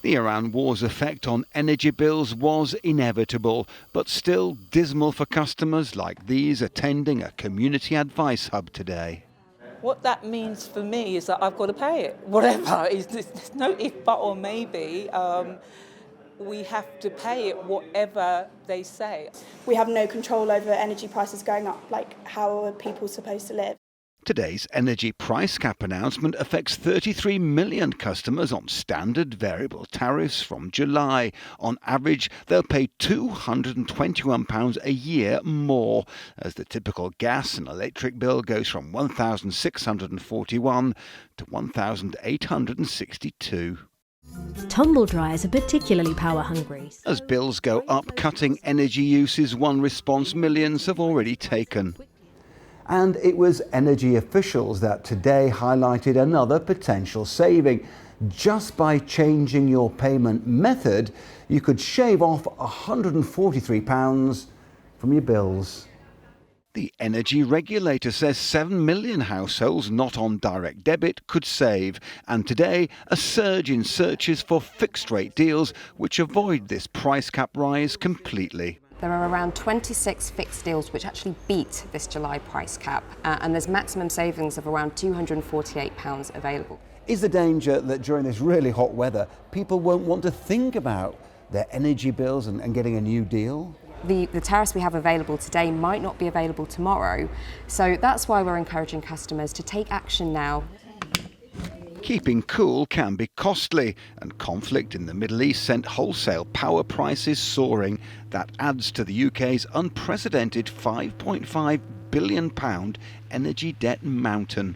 The Iran war's effect on energy bills was inevitable, but still dismal for customers like these attending a community advice hub today. What that means for me is that I've got to pay it, whatever. There's no if, but, or maybe. We have to pay it whatever they say. We have no control over energy prices going up. Like, how are people supposed to live? Today's energy price cap announcement affects 33 million customers on standard variable tariffs from July. On average, they'll pay £221 a year more, as the typical gas and electric bill goes from £1,641 to £1,862. Tumble dryers are particularly power hungry. As bills go up, cutting energy use is one response millions have already taken. And it was energy officials that today highlighted another potential saving. Just by changing your payment method, you could shave off £143 from your bills. The energy regulator says 7 million households not on direct debit could save. And today, a surge in searches for fixed-rate deals which avoid this price cap rise completely. There are around 26 fixed deals which actually beat this July price cap, and there's maximum savings of around £248 available. Is the danger that during this really hot weather, people won't want to think about their energy bills and getting a new deal? The tariffs we have available today might not be available tomorrow, so that's why we're encouraging customers to take action now. Keeping cool can be costly, and conflict in the Middle East sent wholesale power prices soaring. That adds to the UK's unprecedented £5.5 billion energy debt mountain.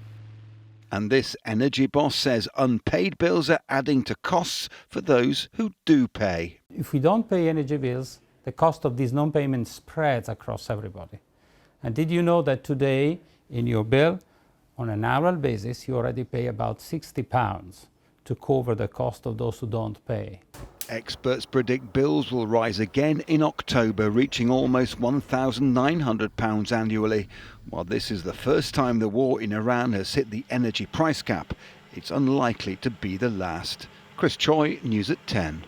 And this energy boss says unpaid bills are adding to costs for those who do pay. If we don't pay energy bills, the cost of these non-payments spreads across everybody. And did you know that today in your bill, on an annual basis, you already pay about £60 to cover the cost of those who don't pay. Experts predict bills will rise again in October, reaching almost £1,900 annually. While this is the first time the war in Iran has hit the energy price cap, it's unlikely to be the last. Chris Choi, News at 10.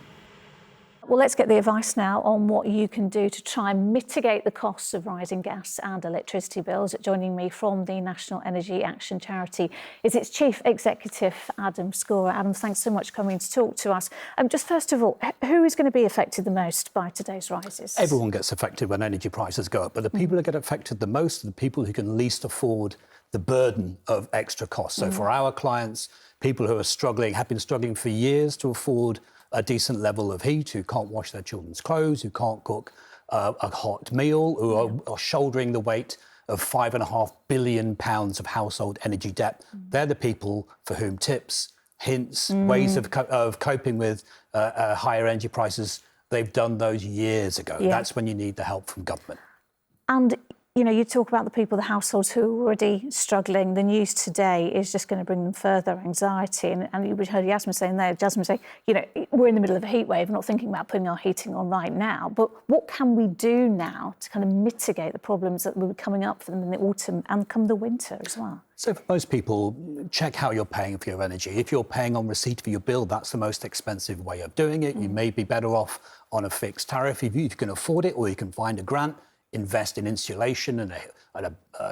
Well, let's get the advice now on what you can do to try and mitigate the costs of rising gas and electricity bills. Joining me from the National Energy Action Charity is its Chief Executive, Adam Scorer. Adam, thanks so much for coming to talk to us. Just first of all, who is going to be affected the most by today's rises? Everyone gets affected when energy prices go up, but the people who get affected the most are the people who can least afford the burden of extra costs. So for our clients, people who are struggling, have been struggling for years to afford a decent level of heat, who can't wash their children's clothes, who can't cook a hot meal, who are shouldering the weight of £5.5 billion of household energy debt. They're the people for whom tips, hints, ways of coping with higher energy prices, they've done those years ago. Yeah. That's when you need the help from government. And you know, you talk about the people, the households who are already struggling. The news today is just going to bring them further anxiety. And you heard Jasmine say, you know, we're in the middle of a heat wave, we're not thinking about putting our heating on right now. But what can we do now to kind of mitigate the problems that will be coming up for them in the autumn and come the winter as well? So for most people, check how you're paying for your energy. If you're paying on receipt for your bill, that's the most expensive way of doing it. You may be better off on a fixed tariff if you can afford it, or you can find a grant. Invest in insulation and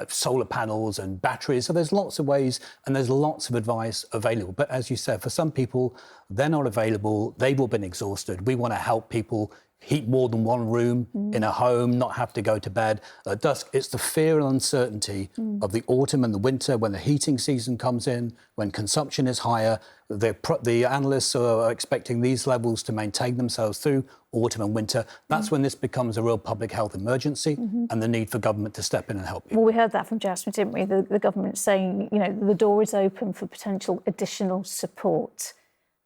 solar panels and batteries. So there's lots of ways and there's lots of advice available. But as you said, for some people, they're not available. They've all been exhausted. We want to help people heat more than one room in a home, not have to go to bed at dusk. It's the fear and uncertainty of the autumn and the winter, when the heating season comes in, when consumption is higher. The analysts are expecting these levels to maintain themselves through autumn and winter. That's when this becomes a real public health emergency and the need for government to step in and help people. Well, we heard that from Jasmine, didn't we? The government saying, you know, the door is open for potential additional support.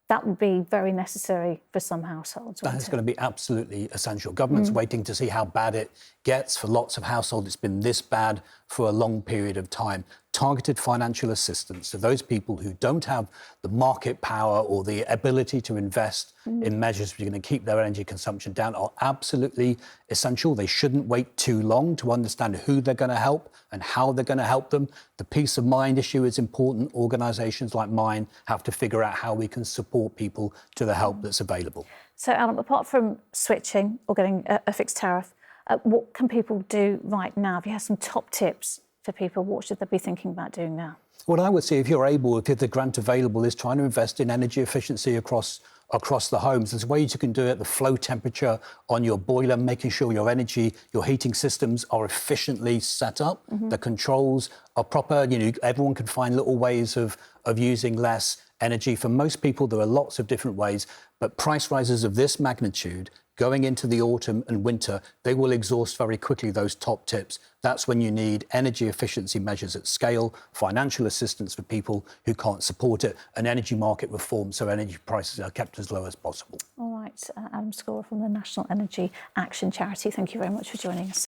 That would be very necessary for some households. That is going to be absolutely essential. Government's waiting to see how bad it gets. For lots of households, it's been this bad for a long period of time. targeted financial assistance to those people who don't have the market power or the ability to invest in measures which are going to keep their energy consumption down are absolutely essential. They shouldn't wait too long to understand who they're going to help and how they're going to help them. The peace of mind issue is important. Organisations like mine have to figure out how we can support people to the help that's available. So, Alan, apart from switching or getting a fixed tariff, what can people do right now? If you have some top tips for people, what should they be thinking about doing now? What I would say, if you're able, if the grant available is trying to invest in energy efficiency across the homes. There's ways you can do it, the flow temperature on your boiler, making sure your heating systems are efficiently set up, the controls are proper. Everyone can find little ways of using less energy. For most people, there are lots of different ways, but price rises of this magnitude going into the autumn and winter, they will exhaust very quickly those top tips. That's when you need energy efficiency measures at scale, financial assistance for people who can't support it, and energy market reform so energy prices are kept as low as possible. All right, Adam Scorer from the National Energy Action Charity, thank you very much for joining us.